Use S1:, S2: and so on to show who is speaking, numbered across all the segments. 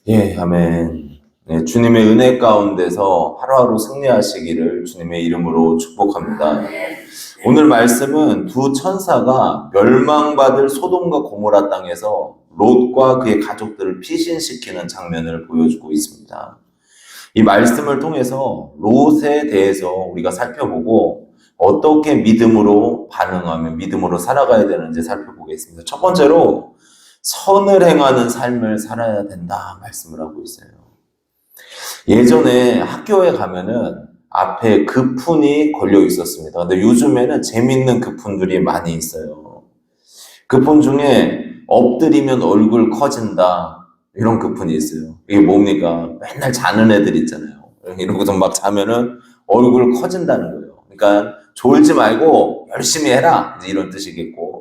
S1: 예, 아멘. 네, 주님의 은혜 가운데서 하루하루 승리하시기를 주님의 이름으로 축복합니다. 오늘 말씀은 두 천사가 멸망받을 소돔과 고모라 땅에서 롯과 그의 가족들을 피신시키는 장면을 보여주고 있습니다. 이 말씀을 통해서 롯에 대해서 우리가 살펴보고 어떻게 믿음으로 반응하며 믿음으로 살아가야 되는지 살펴보겠습니다. 첫 번째로 선을 행하는 삶을 살아야 된다 말씀을 하고 있어요. 예전에 학교에 가면은 앞에 급훈이 걸려 있었습니다. 근데 요즘에는 재밌는 급훈들이 많이 있어요. 급훈 중에 엎드리면 얼굴 커진다 이런 급훈이 있어요. 이게 뭡니까? 맨날 자는 애들 있잖아요. 이러고서 막 자면은 얼굴 커진다는 거예요. 그러니까 졸지 말고 열심히 해라 이런 뜻이겠고,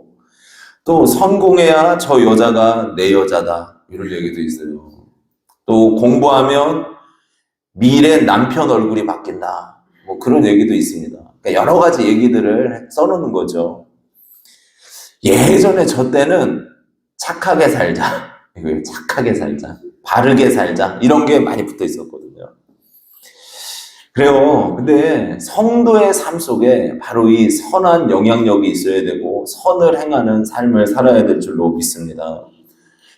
S1: 또 성공해야 저 여자가 내 여자다 이런 얘기도 있어요. 또 공부하면 미래 남편 얼굴이 바뀐다 뭐 그런 얘기도 있습니다. 그러니까 여러 가지 얘기들을 써놓는 거죠. 예전에 저 때는 착하게 살자, 이거 착하게 살자, 바르게 살자 이런 게 많이 붙어 있었거든요. 그래요. 근데 성도의 삶 속에 바로 이 선한 영향력이 있어야 되고 선을 행하는 삶을 살아야 될 줄로 믿습니다.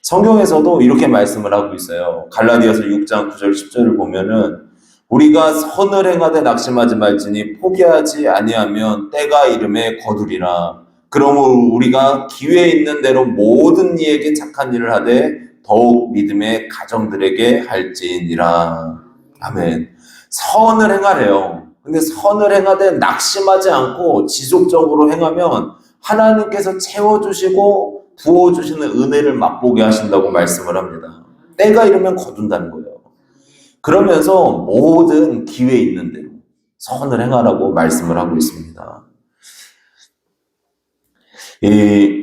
S1: 성경에서도 이렇게 말씀을 하고 있어요. 갈라디아서 6장 9절 10절을 보면은 우리가 선을 행하되 낙심하지 말지니 포기하지 아니하면 때가 이름에 거두리라. 그러므로 우리가 기회 있는 대로 모든 이에게 착한 일을 하되 더욱 믿음의 가정들에게 할지니라. 아멘. 선을 행하래요. 근데 선을 행하되 낙심하지 않고 지속적으로 행하면 하나님께서 채워주시고 부어주시는 은혜를 맛보게 하신다고 말씀을 합니다. 때가 이르면 거둔다는 거예요. 그러면서 모든 기회 있는 대로 선을 행하라고 말씀을 하고 있습니다.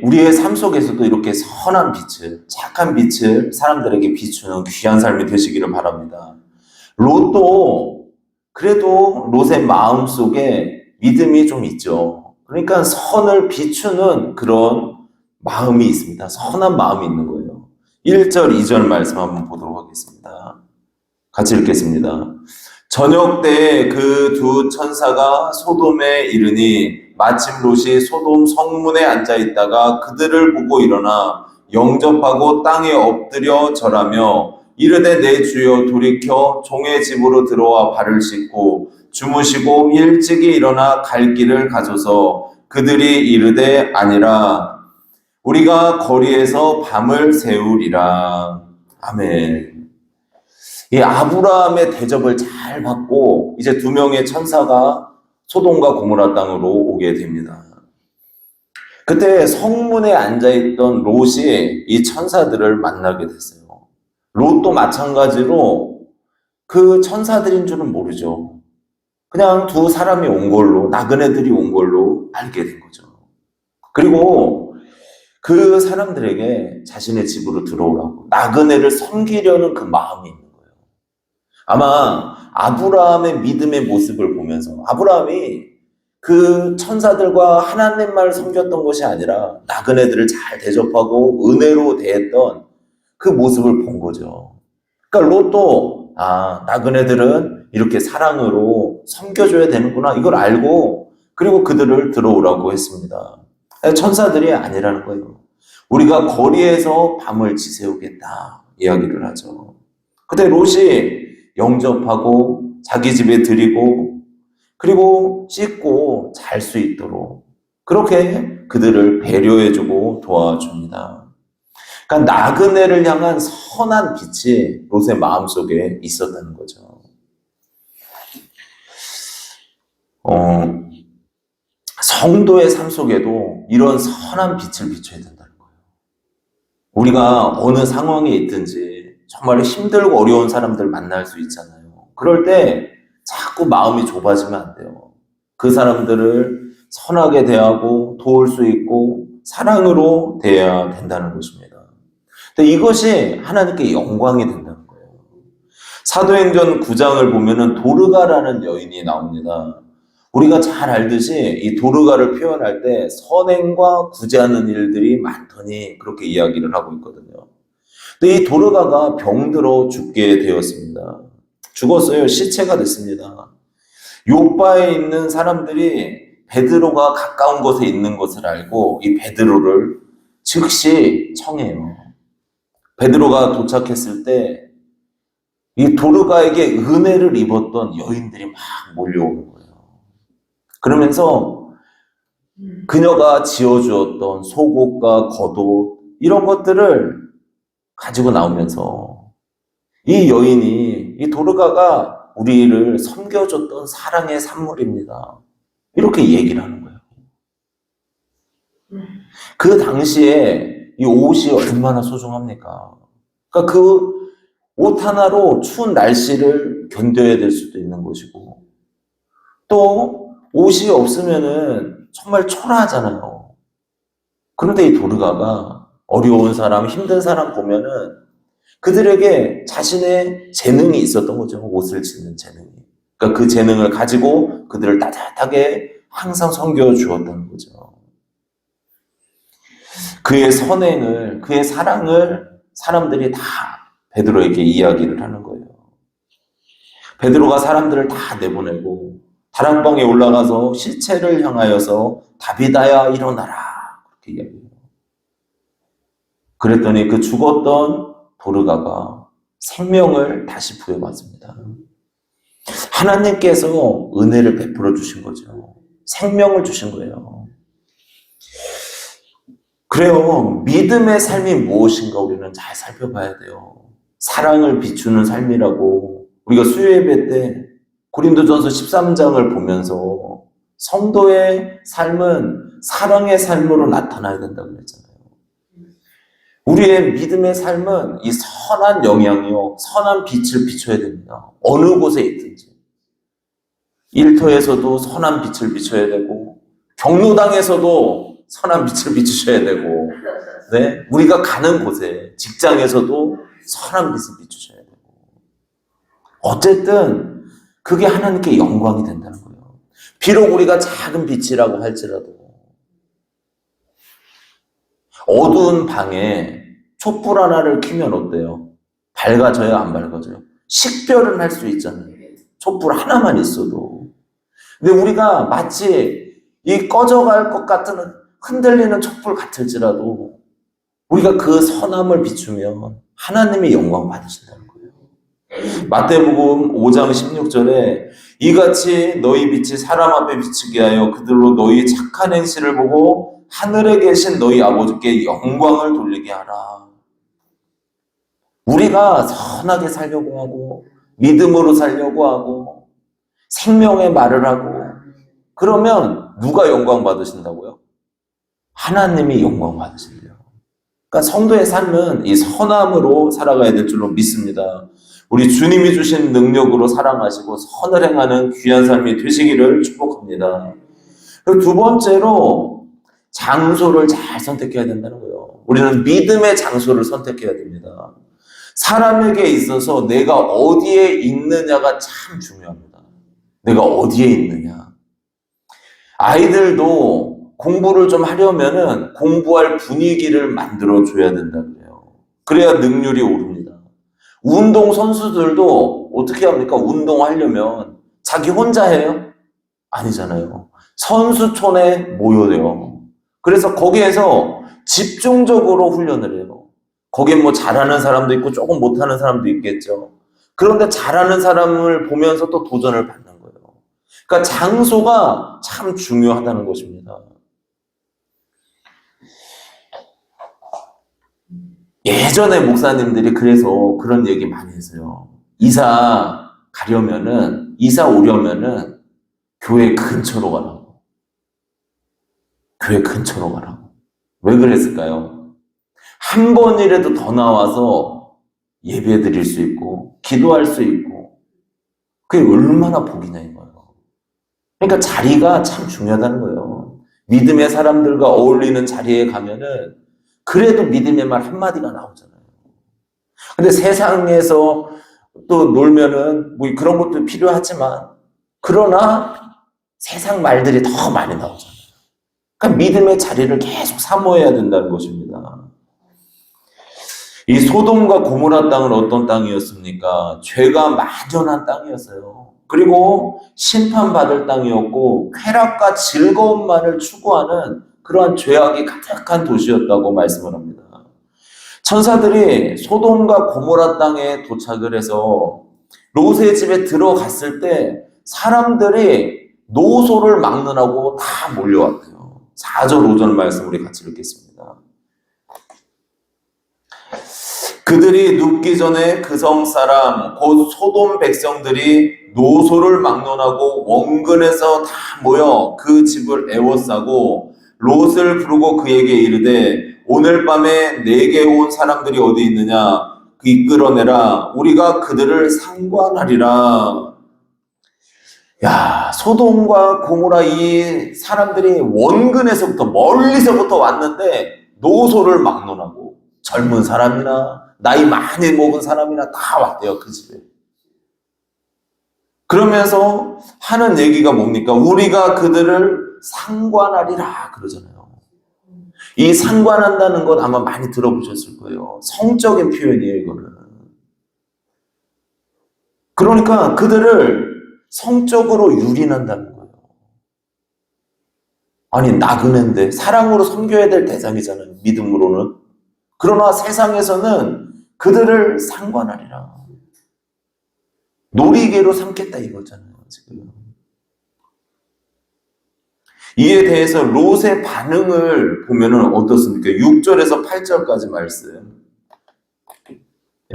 S1: 우리의 삶 속에서도 이렇게 선한 빛을, 착한 빛을 사람들에게 비추는 귀한 삶이 되시기를 바랍니다. 롯도 그래도 롯의 마음 속에 믿음이 좀 있죠. 그러니까 선을 비추는 그런 마음이 있습니다. 선한 마음이 있는 거예요. 1절, 2절 말씀 한번 보도록 하겠습니다. 같이 읽겠습니다. 저녁 때에 그 두 천사가 소돔에 이르니 마침 롯이 소돔 성문에 앉아 있다가 그들을 보고 일어나 영접하고 땅에 엎드려 절하며 이르되 내 주여 돌이켜 종의 집으로 들어와 발을 씻고 주무시고 일찍이 일어나 갈 길을 가소서. 그들이 이르되 아니라 우리가 거리에서 밤을 새우리라. 아멘. 이 아브라함의 대접을 잘 받고 이제 두 명의 천사가 소돔과 고모라 땅으로 오게 됩니다. 그때 성문에 앉아있던 롯이 이 천사들을 만나게 됐어요. 롯도 마찬가지로 그 천사들인 줄은 모르죠. 그냥 두 사람이 온 걸로, 나그네들이 온 걸로 알게 된 거죠. 그리고 그 사람들에게 자신의 집으로 들어오라고, 나그네를 섬기려는 그 마음이 있는 거예요. 아마 아브라함의 믿음의 모습을 보면서 아브라함이 그 천사들과 하나님만을 섬겼던 것이 아니라 나그네들을 잘 대접하고 은혜로 대했던 그 모습을 본 거죠. 그러니까 롯도 나그네들은 이렇게 사랑으로 섬겨줘야 되는구나 이걸 알고 그리고 그들을 들어오라고 했습니다. 천사들이 아니라는 거예요. 우리가 거리에서 밤을 지새우겠다 이야기를 하죠. 그때 롯이 영접하고 자기 집에 들이고 그리고 씻고 잘 수 있도록 그렇게 그들을 배려해주고 도와줍니다. 그러니까 나그네를 향한 선한 빛이 롯의 마음속에 있었다는 거죠. 성도의 삶 속에도 이런 선한 빛을 비춰야 된다는 거예요. 우리가 어느 상황에 있든지 정말 힘들고 어려운 사람들 만날 수 있잖아요. 그럴 때 자꾸 마음이 좁아지면 안 돼요. 그 사람들을 선하게 대하고 도울 수 있고 사랑으로 대해야 된다는 것입니다. 근데 이것이 하나님께 영광이 된다는 거예요. 사도행전 9장을 보면은 도르가라는 여인이 나옵니다. 우리가 잘 알듯이 이 도르가를 표현할 때 선행과 구제하는 일들이 많더니 그렇게 이야기를 하고 있거든요. 근데 이 도르가가 병들어 죽게 되었습니다. 죽었어요. 시체가 됐습니다. 요바에 있는 사람들이 베드로가 가까운 곳에 있는 것을 알고 이 베드로를 즉시 청해요. 베드로가 도착했을 때 이 도르가에게 은혜를 입었던 여인들이 막 몰려오는 거예요. 그러면서 그녀가 지어주었던 속옷과 겉옷 이런 것들을 가지고 나오면서 이 여인이, 이 도르가가 우리를 섬겨줬던 사랑의 산물입니다. 이렇게 얘기를 하는 거예요. 그 당시에 이 옷이 얼마나 소중합니까? 그러니까 그 옷 하나로 추운 날씨를 견뎌야 될 수도 있는 것이고, 또 옷이 없으면은 정말 초라하잖아요. 그런데 이 도르가가 어려운 사람, 힘든 사람 보면은 그들에게 자신의 재능이 있었던 거죠. 옷을 짓는 재능이. 그러니까 그 재능을 가지고 그들을 따뜻하게 항상 섬겨 주었다는 거죠. 그의 선행을, 그의 사랑을 사람들이 다 베드로에게 이야기를 하는 거예요. 베드로가 사람들을 다 내보내고 다락방에 올라가서 시체를 향하여서 다비다야 일어나라 그렇게 이야기해요. 그랬더니 그 죽었던 도르가가 생명을 다시 부여받습니다. 하나님께서 은혜를 베풀어 주신 거죠. 생명을 주신 거예요. 그래요. 믿음의 삶이 무엇인가 우리는 잘 살펴봐야 돼요. 사랑을 비추는 삶이라고 우리가 수요예배 때 고린도전서 13장을 보면서 성도의 삶은 사랑의 삶으로 나타나야 된다고 그랬잖아요. 우리의 믿음의 삶은 이 선한 영향이요, 선한 빛을 비춰야 됩니다. 어느 곳에 있든지. 일터에서도 선한 빛을 비춰야 되고, 경로당에서도 선한 빛을 비추셔야 되고, 네? 우리가 가는 곳에, 직장에서도 선한 빛을 비추셔야 되고. 어쨌든, 그게 하나님께 영광이 된다는 거예요. 비록 우리가 작은 빛이라고 할지라도, 어두운 방에 촛불 하나를 켜면 어때요? 밝아져요? 안 밝아져요? 식별은 할 수 있잖아요. 촛불 하나만 있어도. 근데 우리가 마치 이 꺼져갈 것 같은 흔들리는 촛불 같을지라도 우리가 그 선함을 비추면 하나님이 영광 받으신다는 거예요. 마태복음 5장 16절에 이같이 너희 빛이 사람 앞에 비치게 하여 그들로 너희 착한 행실을 보고 하늘에 계신 너희 아버지께 영광을 돌리게 하라. 우리가 선하게 살려고 하고 믿음으로 살려고 하고 생명의 말을 하고 그러면 누가 영광 받으신다고요? 하나님이 영광 받으신대요. 그러니까 성도의 삶은 이 선함으로 살아가야 될 줄로 믿습니다. 우리 주님이 주신 능력으로 사랑하시고 선을 행하는 귀한 삶이 되시기를 축복합니다. 그리고 두 번째로 장소를 잘 선택해야 된다는 거예요. 우리는 믿음의 장소를 선택해야 됩니다. 사람에게 있어서 내가 어디에 있느냐가 참 중요합니다. 내가 어디에 있느냐. 아이들도 공부를 좀 하려면은 공부할 분위기를 만들어줘야 된다고 해요. 그래야 능률이 오릅니다. 운동 선수들도 어떻게 합니까? 운동하려면 자기 혼자 해요? 아니잖아요. 선수촌에 모여요. 그래서 거기에서 집중적으로 훈련을 해요. 거기에 뭐 잘하는 사람도 있고 조금 못하는 사람도 있겠죠. 그런데 잘하는 사람을 보면서 또 도전을 받는 거예요. 그러니까 장소가 참 중요하다는 것입니다. 예전에 목사님들이 그래서 그런 얘기 많이 했어요. 이사 오려면은 교회 근처로 가라고. 교회 근처로 가라고. 왜 그랬을까요? 한 번이라도 더 나와서 예배 드릴 수 있고, 기도할 수 있고, 그게 얼마나 복이냐 이거예요. 그러니까 자리가 참 중요하다는 거예요. 믿음의 사람들과 어울리는 자리에 가면은 그래도 믿음의 말 한마디가 나오잖아요. 근데 세상에서 또 놀면은 뭐 그런 것도 필요하지만 그러나 세상 말들이 더 많이 나오잖아요. 그러니까 믿음의 자리를 계속 사모해야 된다는 것입니다. 이 소돔과 고모라 땅은 어떤 땅이었습니까? 죄가 만연한 땅이었어요. 그리고 심판받을 땅이었고 쾌락과 즐거움만을 추구하는 그러한 죄악이 가득한 도시였다고 말씀을 합니다. 천사들이 소돔과 고모라 땅에 도착을 해서 롯의 집에 들어갔을 때 사람들이 노소를 막론하고 다 몰려왔대요. 4절 5절 말씀 우리 같이 읽겠습니다. 그들이 눕기 전에 그 성 사람 곧 소돔 백성들이 노소를 막론하고 원근에서 다 모여 그 집을 애워싸고 롯을 부르고 그에게 이르되 오늘 밤에 내게 온 사람들이 어디 있느냐 이끌어내라 우리가 그들을 상관하리라. 야, 소돔과 고모라 이 사람들이 원근에서부터 멀리서부터 왔는데 노소를 막론하고 젊은 사람이나 나이 많이 먹은 사람이나 다 왔대요, 그 집에. 그러면서 하는 얘기가 뭡니까? 우리가 그들을 상관하리라 그러잖아요. 이 상관한다는 건 아마 많이 들어보셨을 거예요. 성적인 표현이에요, 이거는. 그러니까 그들을 성적으로 유린한다는 거예요. 아니, 나그네인데 사랑으로 섬겨야 될 대상이잖아요, 믿음으로는. 그러나 세상에서는 그들을 상관하리라. 놀이개로 삼겠다 이거잖아요, 지금. 이에 대해서 롯의 반응을 보면은 어떻습니까? 6절에서 8절까지 말씀.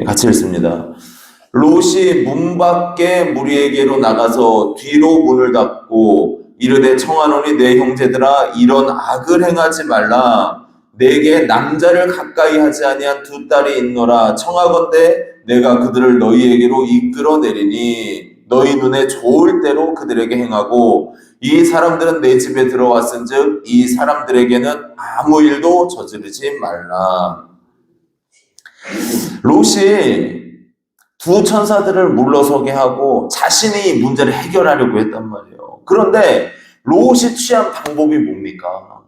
S1: 같이 읽습니다. 롯이 문 밖에 무리에게로 나가서 뒤로 문을 닫고 이르되 청하노니 내 형제들아 이런 악을 행하지 말라. 내게 남자를 가까이 하지 아니한 두 딸이 있노라. 청하건대 내가 그들을 너희에게로 이끌어내리니 너희 눈에 좋을 대로 그들에게 행하고 이 사람들은 내 집에 들어왔은즉 이 사람들에게는 아무 일도 저지르지 말라. 롯이 두 천사들을 물러서게 하고 자신이 이 문제를 해결하려고 했단 말이에요. 그런데 롯이 취한 방법이 뭡니까?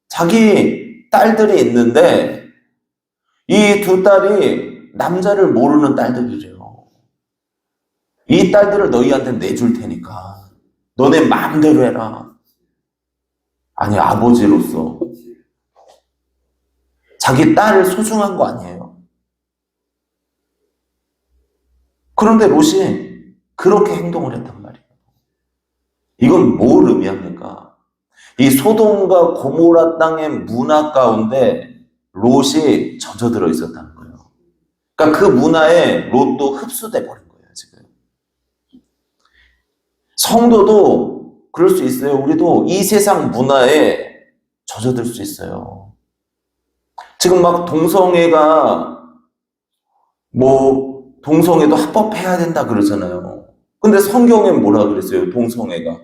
S1: 자기 딸들이 있는데 이 두 딸이 남자를 모르는 딸들이래요. 이 딸들을 너희한테 내줄 테니까 너네 마음대로 해라. 아니, 아버지로서 자기 딸을 소중한 거 아니에요? 그런데 롯이 그렇게 행동을 했단 말이에요. 이건 뭘 의미합니까? 이 소돔과 고모라 땅의 문화 가운데 롯이 젖어들어 있었다는 거예요. 그러니까 그 문화에 롯도 흡수돼 버린 거예요, 지금. 성도도 그럴 수 있어요. 우리도 이 세상 문화에 젖어들 수 있어요. 지금 막 동성애가 동성애도 합법해야 된다 그러잖아요. 근데 성경엔 뭐라 그랬어요? 동성애가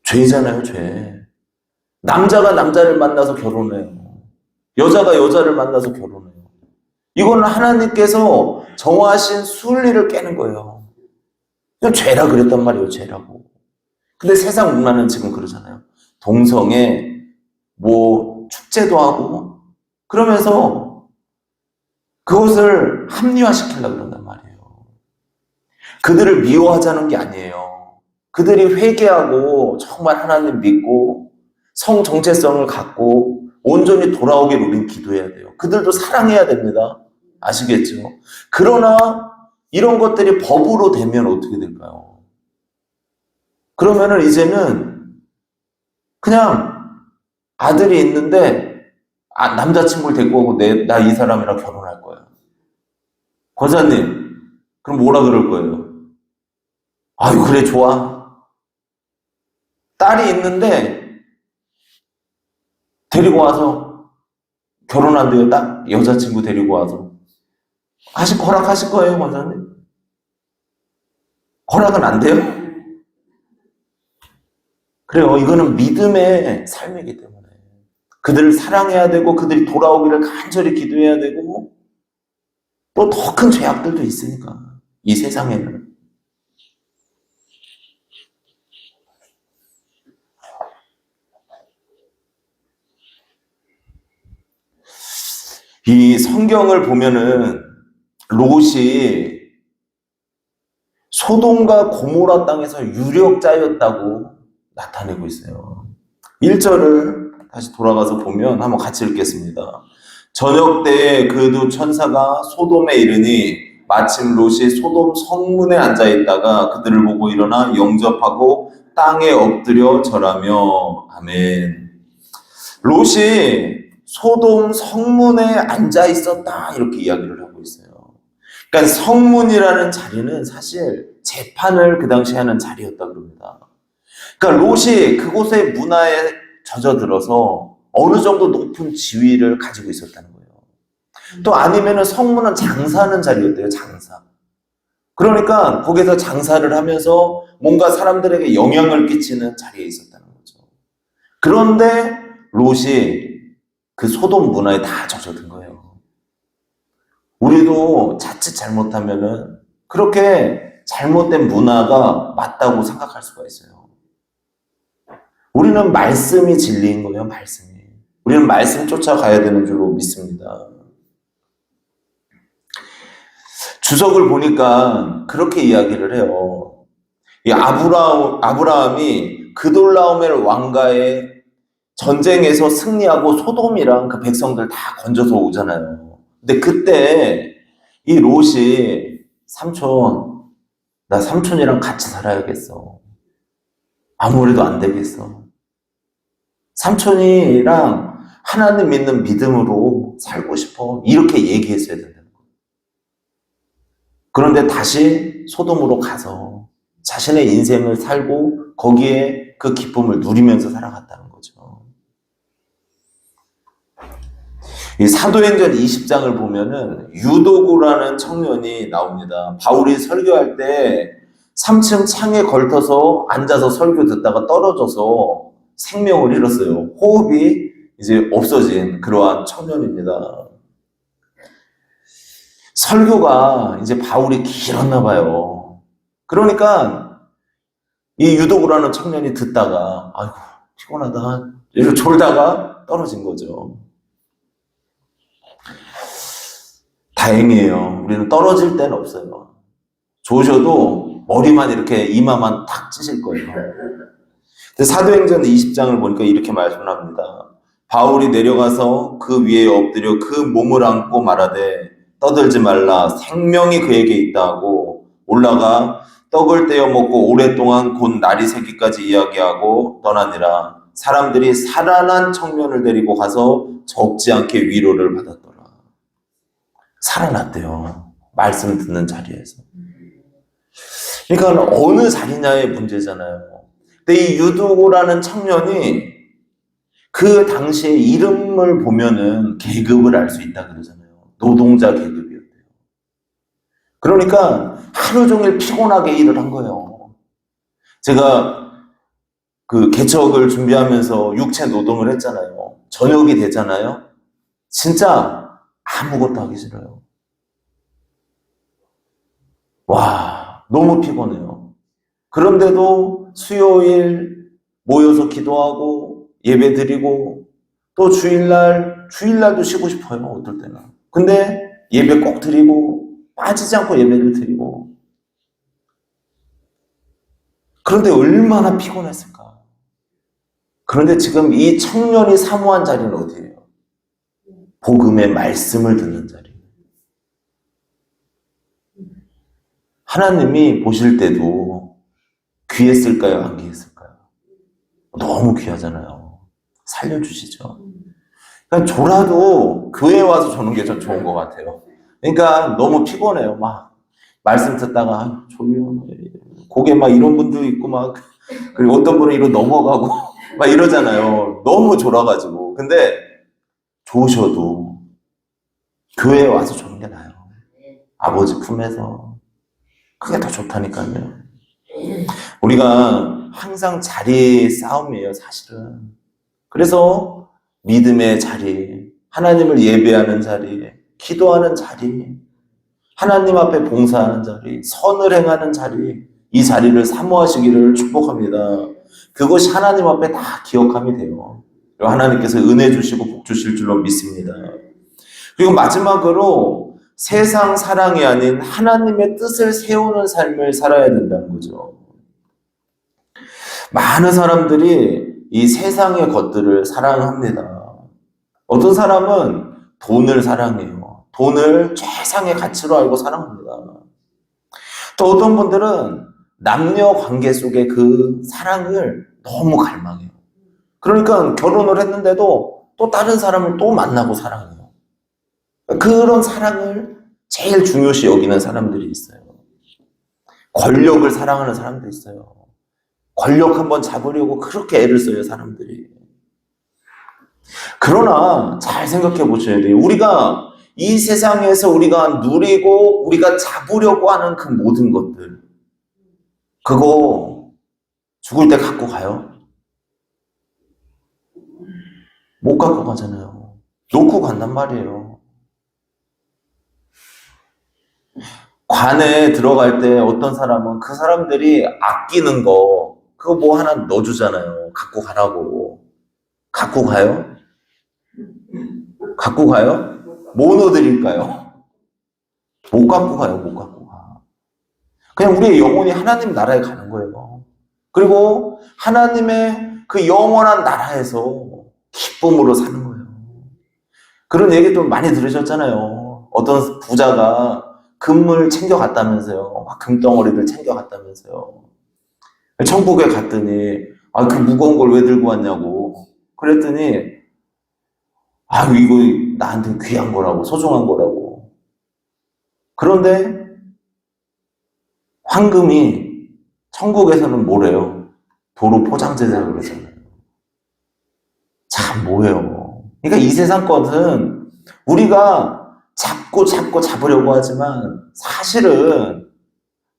S1: 죄잖아요, 죄. 남자가 남자를 만나서 결혼해요. 여자가 여자를 만나서 결혼해요. 이거는 하나님께서 정하신 순리를 깨는 거예요. 이건 죄라 그랬단 말이에요, 죄라고. 근데 세상 문화는 지금 그러잖아요. 동성애, 축제도 하고, 그러면서 그것을 합리화시키려고 그런단 말이에요. 그들을 미워하자는 게 아니에요. 그들이 회개하고 정말 하나님 믿고 성 정체성을 갖고 온전히 돌아오길 우린 기도해야 돼요. 그들도 사랑해야 됩니다. 아시겠죠? 그러나 이런 것들이 법으로 되면 어떻게 될까요? 그러면은 이제는 그냥 아들이 있는데 남자친구를 데리고 오고 나 이 사람이랑 결혼할 거야. 권사님, 그럼 뭐라 그럴 거예요? 아유, 그래, 좋아. 딸이 있는데 데리고 와서 결혼한대요. 딱 여자친구 데리고 와서. 허락하실 거예요, 권사님? 허락은 안 돼요? 그래요. 이거는 믿음의 삶이기 때문에. 그들을 사랑해야 되고, 그들이 돌아오기를 간절히 기도해야 되고, 또 더 큰 죄악들도 있으니까. 이 세상에는. 이 성경을 보면은 롯이 소돔과 고모라 땅에서 유력자였다고 나타내고 있어요. 1절을 다시 돌아가서 보면 한번 같이 읽겠습니다. 저녁 때에 그도 천사가 소돔에 이르니 마침 롯이 소돔 성문에 앉아 있다가 그들을 보고 일어나 영접하고 땅에 엎드려 절하며 아멘. 롯이 소돔 성문에 앉아 있었다 이렇게 이야기를 하고 있어요. 그러니까 성문이라는 자리는 사실 재판을 그 당시에 하는 자리였다 그럽니다. 그러니까 롯이 그곳의 문화에 젖어들어서 어느 정도 높은 지위를 가지고 있었다는 거예요. 또 아니면은 성문은 장사하는 자리였대요, 장사. 그러니까 거기서 장사를 하면서 뭔가 사람들에게 영향을 끼치는 자리에 있었다는 거죠. 그런데 롯이 그 소돔 문화에 다 젖어든 거예요. 우리도 자칫 잘못하면은 그렇게 잘못된 문화가 맞다고 생각할 수가 있어요. 우리는 말씀이 진리인 거예요, 말씀이. 우리는 말씀 쫓아가야 되는 줄로 믿습니다. 주석을 보니까 그렇게 이야기를 해요. 이 아브라함이 그돌라오멜 왕가의 전쟁에서 승리하고 소돔이랑 그 백성들 다 건져서 오잖아요. 근데 그때 이 롯이 나 삼촌이랑 같이 살아야겠어. 아무래도 안 되겠어. 삼촌이랑 하나님 믿는 믿음으로 살고 싶어. 이렇게 얘기했어야 된다는 거예요. 그런데 다시 소돔으로 가서 자신의 인생을 살고 거기에 그 기쁨을 누리면서 살아갔다는 거죠. 이 사도행전 20장을 보면은 유도구라는 청년이 나옵니다. 바울이 설교할 때 3층 창에 걸터서 앉아서 설교 듣다가 떨어져서 생명을 잃었어요. 호흡이 이제 없어진 그러한 청년입니다. 설교가 이제 바울이 길었나 봐요. 그러니까 이 유도구라는 청년이 듣다가 아이고 피곤하다 이렇게 졸다가 떨어진 거죠. 다행이에요. 우리는 떨어질 때는 없어요. 조셔도 머리만 이렇게 이마만 탁 찌실 거예요. 사도행전 20장을 보니까 이렇게 말씀을 합니다. 바울이 내려가서 그 위에 엎드려 그 몸을 안고 말하되 떠들지 말라 생명이 그에게 있다 하고 올라가 떡을 떼어 먹고 오랫동안 곧 날이 새기까지 이야기하고 떠나니라. 사람들이 살아난 청년을 데리고 가서 적지 않게 위로를 받았더라. 살아났대요. 말씀 듣는 자리에서. 그러니까 어느 자리냐의 문제잖아요. 근데 이 유두고라는 청년이 그 당시에 이름을 보면은 계급을 알 수 있다 그러잖아요. 노동자 계급이었대요. 그러니까 하루 종일 피곤하게 일을 한 거예요. 제가 그 개척을 준비하면서 육체 노동을 했잖아요. 저녁이 되잖아요. 진짜 아무것도 하기 싫어요. 와, 너무 피곤해요. 그런데도 수요일 모여서 기도하고 예배 드리고 또 주일날도 쉬고 싶어요. 어떨 때는. 근데 예배 꼭 드리고 빠지지 않고 예배를 드리고 그런데 얼마나 피곤했을까. 그런데 지금 이 청년이 사모한 자리는 어디예요? 복음의 말씀을 듣는 자리. 하나님이 보실 때도 귀했을까요? 안 귀했을까요? 너무 귀하잖아요. 살려주시죠. 그러니까 졸아도 교회에 와서 조는 게 전 좋은 것 같아요. 그러니까 너무 피곤해요. 막 말씀 듣다가 졸려. 고개 막 이런 분도 있고 막 그리고 어떤 분은 이로 넘어가고 막 이러잖아요. 너무 졸아가지고. 근데 조셔도 교회에 와서 조는 게 나아요. 아버지 품에서. 그게 더 좋다니까요. 우리가 항상 자리 싸움이에요, 사실은. 그래서 믿음의 자리, 하나님을 예배하는 자리, 기도하는 자리, 하나님 앞에 봉사하는 자리, 선을 행하는 자리, 이 자리를 사모하시기를 축복합니다. 그것이 하나님 앞에 다 기억함이 돼요. 하나님께서 은혜 주시고 복 주실 줄로 믿습니다. 그리고 마지막으로 세상 사랑이 아닌 하나님의 뜻을 세우는 삶을 살아야 된다는 거죠. 많은 사람들이 이 세상의 것들을 사랑합니다. 어떤 사람은 돈을 사랑해요. 돈을 최상의 가치로 알고 사랑합니다. 또 어떤 분들은 남녀 관계 속의 그 사랑을 너무 갈망해요. 그러니까 결혼을 했는데도 또 다른 사람을 또 만나고 사랑해요. 그런 사랑을 제일 중요시 여기는 사람들이 있어요. 권력을 사랑하는 사람도 있어요. 권력 한번 잡으려고 그렇게 애를 써요, 사람들이. 그러나 잘 생각해 보셔야 돼요. 우리가 이 세상에서 우리가 누리고 우리가 잡으려고 하는 그 모든 것들, 그거 죽을 때 갖고 가요? 못 갖고 가잖아요. 놓고 간단 말이에요. 관에 들어갈 때 어떤 사람은 그 사람들이 아끼는 거 그거 뭐 하나 넣어주잖아요. 갖고 가라고. 갖고 가요? 갖고 가요? 뭐 넣어드릴까요? 못 갖고 가요. 못 갖고 가. 그냥 우리의 영혼이 하나님 나라에 가는 거예요. 그리고 하나님의 그 영원한 나라에서 기쁨으로 사는 거예요. 그런 얘기 좀 많이 들으셨잖아요. 어떤 부자가 금을 챙겨갔다면서요. 막 금덩어리를 챙겨갔다면서요. 천국에 갔더니 그 무거운 걸 왜 들고 왔냐고. 그랬더니 이거 나한테 귀한 거라고, 소중한 거라고. 그런데 황금이 천국에서는 뭐래요? 도로 포장재라고 그러잖아요. 참 뭐예요. 그러니까 이 세상 것은 우리가 잡고 잡으려고 하지만 사실은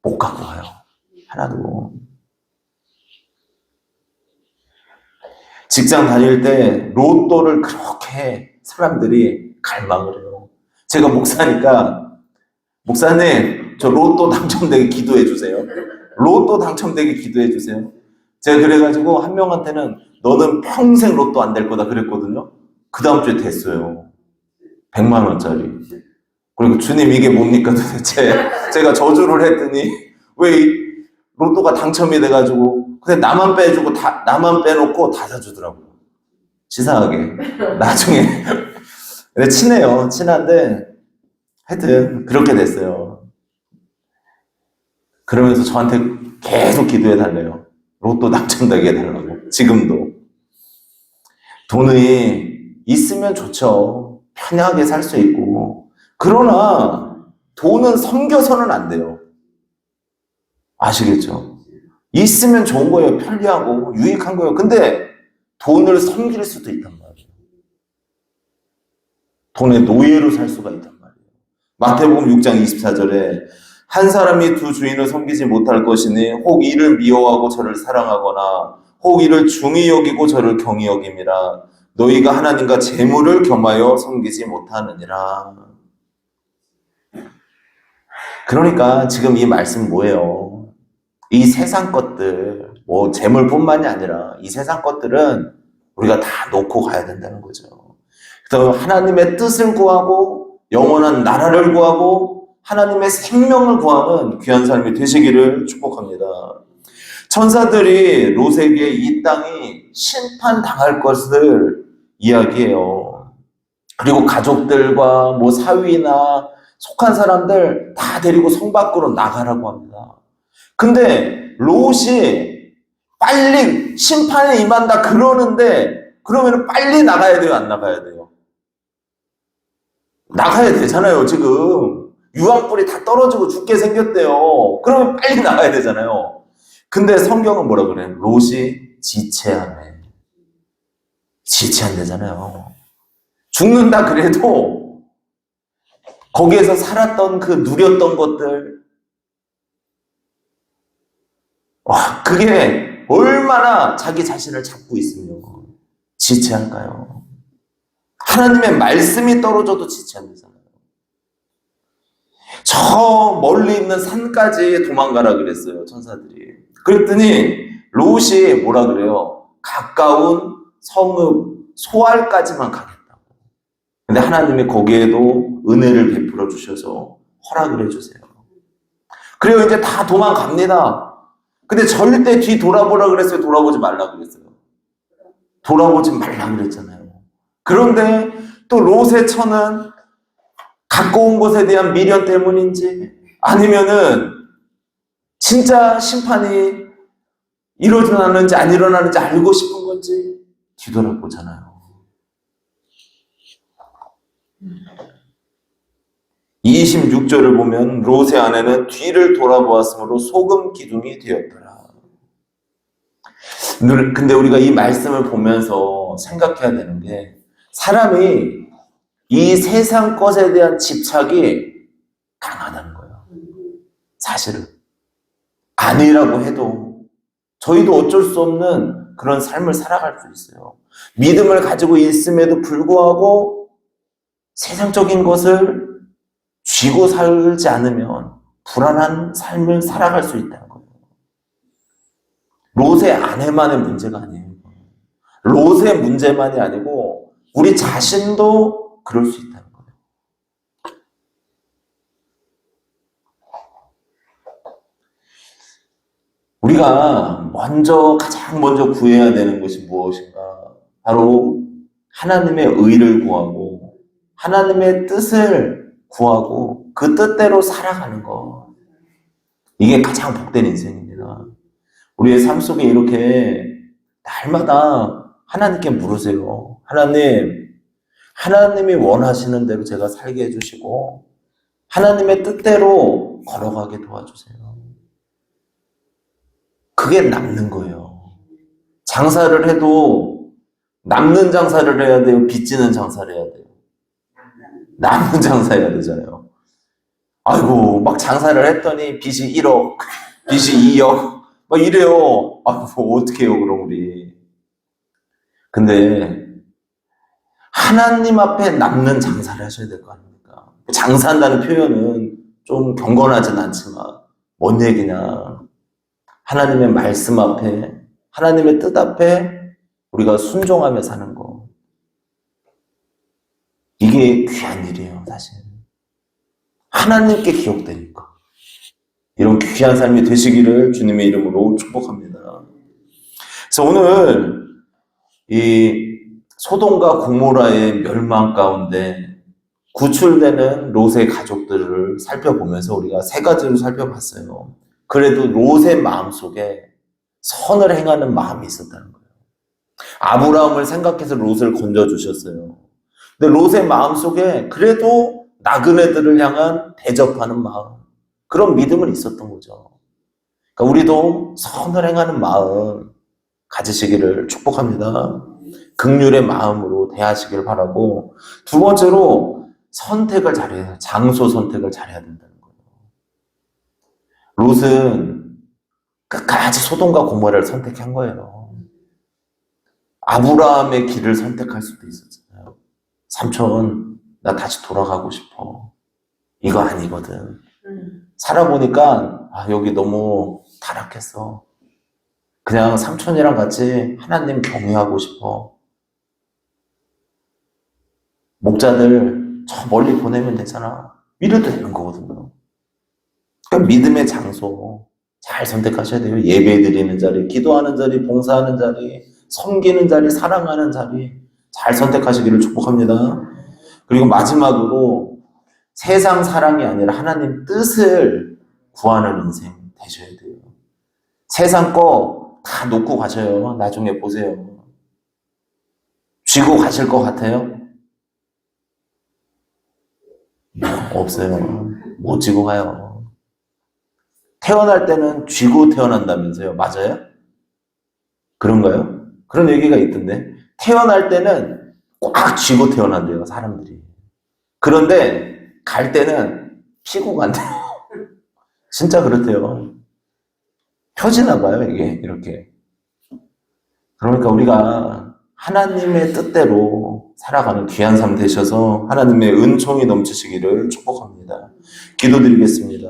S1: 못 갖고 가요. 하나도. 직장 다닐 때 로또를 그렇게 사람들이 갈망을 해요. 제가 목사니까 목사님 저 로또 당첨되게 기도해 주세요. 로또 당첨되게 기도해 주세요. 제가 그래가지고 한 명한테는 너는 평생 로또 안 될 거다 그랬거든요. 그 다음 주에 됐어요. 100만 원짜리. 그리고 주님 이게 뭡니까 도대체. 제가 저주를 했더니 왜 로또가 당첨이 돼가지고 근데 나만 빼주고 나만 빼놓고 다 사주더라고요. 치사하게. 나중에 근데 친해요. 친한데 하여튼 그렇게 됐어요. 그러면서 저한테 계속 기도해 달래요. 로또 당첨되게 해달라고. 지금도. 돈이 있으면 좋죠. 편하게 살 수 있고. 그러나 돈은 섬겨서는 안 돼요. 아시겠죠? 있으면 좋은 거예요. 편리하고 유익한 거예요. 근데 돈을 섬길 수도 있단 말이에요. 돈의 노예로 살 수가 있단 말이에요. 마태복음 6장 24절에 한 사람이 두 주인을 섬기지 못할 것이니 혹 이를 미워하고 저를 사랑하거나 혹 이를 중히 여기고 저를 경히 여김이라. 너희가 하나님과 재물을 겸하여 섬기지 못하느니라. 그러니까 지금 이 말씀 뭐예요? 이 세상 것들, 뭐 재물뿐만이 아니라 이 세상 것들은 우리가 다 놓고 가야 된다는 거죠. 그래서 하나님의 뜻을 구하고 영원한 나라를 구하고 하나님의 생명을 구하는 귀한 삶이 되시기를 축복합니다. 천사들이 롯에게 이 땅이 심판당할 것을 이야기해요. 그리고 가족들과 뭐 사위나 속한 사람들 다 데리고 성 밖으로 나가라고 합니다. 근데 롯이 빨리 심판에 임한다 그러는데 그러면 빨리 나가야 돼요? 안 나가야 돼요? 나가야 되잖아요. 지금 유황불이 다 떨어지고 죽게 생겼대요. 그러면 빨리 나가야 되잖아요. 근데 성경은 뭐라 그래? 롯이 지체하네. 지체한대잖아요. 죽는다 그래도 거기에서 살았던 그 누렸던 것들, 그게 얼마나 자기 자신을 잡고 있으면 지체할까요? 하나님의 말씀이 떨어져도 지체한대잖아요. 저 멀리 있는 산까지 도망가라 그랬어요, 천사들이. 그랬더니 롯이 뭐라 그래요? 가까운 성읍 소알까지만 가겠다고. 근데 하나님이 거기에도 은혜를 베풀어 주셔서 허락을 해주세요. 그래요. 이제 다 도망갑니다. 근데 절대 뒤 돌아보라 그랬어요? 돌아보지 말라 그랬어요? 돌아보지 말라 그랬잖아요. 그런데 또 롯의 처는 가까운 곳에 대한 미련 때문인지 아니면은 진짜 심판이 일어나는지 안 일어나는지 알고 싶은 건지 뒤돌아보잖아요. 26절을 보면 롯의 아내는 뒤를 돌아보았으므로 소금 기둥이 되었더라. 근데 우리가 이 말씀을 보면서 생각해야 되는 게 사람이 이 세상 것에 대한 집착이 강하다는 거예요. 사실은. 아니라고 해도 저희도 어쩔 수 없는 그런 삶을 살아갈 수 있어요. 믿음을 가지고 있음에도 불구하고 세상적인 것을 쥐고 살지 않으면 불안한 삶을 살아갈 수 있다는 거예요. 롯의 아내만의 문제가 아니에요. 롯의 문제만이 아니고 우리 자신도 그럴 수 있다는 거예요. 우리가 가장 먼저 구해야 되는 것이 무엇인가? 바로 하나님의 의를 구하고 하나님의 뜻을 구하고 그 뜻대로 살아가는 것. 이게 가장 복된 인생입니다. 우리의 삶 속에 이렇게 날마다 하나님께 물으세요. 하나님이 원하시는 대로 제가 살게 해주시고 하나님의 뜻대로 걸어가게 도와주세요. 그게 남는 거예요. 장사를 해도 남는 장사를 해야 돼요? 빚지는 장사를 해야 돼요? 남는 장사해야 되잖아요. 아이고 막 장사를 했더니 빚이 1억, 빚이 2억 막 이래요. 아이고 어떻게 해요 그럼 우리. 근데 하나님 앞에 남는 장사를 하셔야 될 거 아닙니까? 장사한다는 표현은 좀 경건하진 않지만 뭔 얘기냐. 하나님의 말씀 앞에 하나님의 뜻 앞에 우리가 순종하며 사는 거. 이게 귀한 일이에요, 사실. 하나님께 기억되니까. 이런 귀한 삶이 되시기를 주님의 이름으로 축복합니다. 그래서 오늘 이 소돔과 고모라의 멸망 가운데 구출되는 롯의 가족들을 살펴보면서 우리가 세 가지로 살펴봤어요. 그래도 롯의 마음속에 선을 행하는 마음이 있었다는 거예요. 아브라함을 생각해서 롯을 건져주셨어요. 근데 롯의 마음속에 그래도 나그네들을 향한 대접하는 마음, 그런 믿음은 있었던 거죠. 그러니까 우리도 선을 행하는 마음 가지시기를 축복합니다. 긍휼의 마음으로 대하시길 바라고, 두 번째로 선택을 잘해야, 장소 선택을 잘해야 된다는 거예요. 롯은 끝까지 소돔과 고모라를 선택한 거예요. 아브라함의 길을 선택할 수도 있었잖아요. 삼촌, 나 다시 돌아가고 싶어. 이거 아니거든. 살아보니까 여기 너무 타락했어. 그냥 삼촌이랑 같이 하나님 경외하고 싶어. 목자들 저 멀리 보내면 되잖아. 이래도 되는 거거든요. 그러니까 믿음의 장소 잘 선택하셔야 돼요. 예배 드리는 자리, 기도하는 자리, 봉사하는 자리, 섬기는 자리, 사랑하는 자리 잘 선택하시기를 축복합니다. 그리고 마지막으로 세상 사랑이 아니라 하나님 뜻을 구하는 인생 되셔야 돼요. 세상 거 다 놓고 가셔요. 나중에 보세요. 쥐고 가실 것 같아요? 없어요. 못 쥐고 가요. 태어날 때는 쥐고 태어난다면서요. 맞아요? 그런가요? 그런 얘기가 있던데. 태어날 때는 꽉 쥐고 태어난대요, 사람들이. 그런데 갈 때는 피고 간대요. 진짜 그렇대요. 펴지나 봐요, 이게 이렇게. 그러니까 우리가 하나님의 뜻대로 살아가는 귀한 삶 되셔서 하나님의 은총이 넘치시기를 축복합니다. 기도드리겠습니다.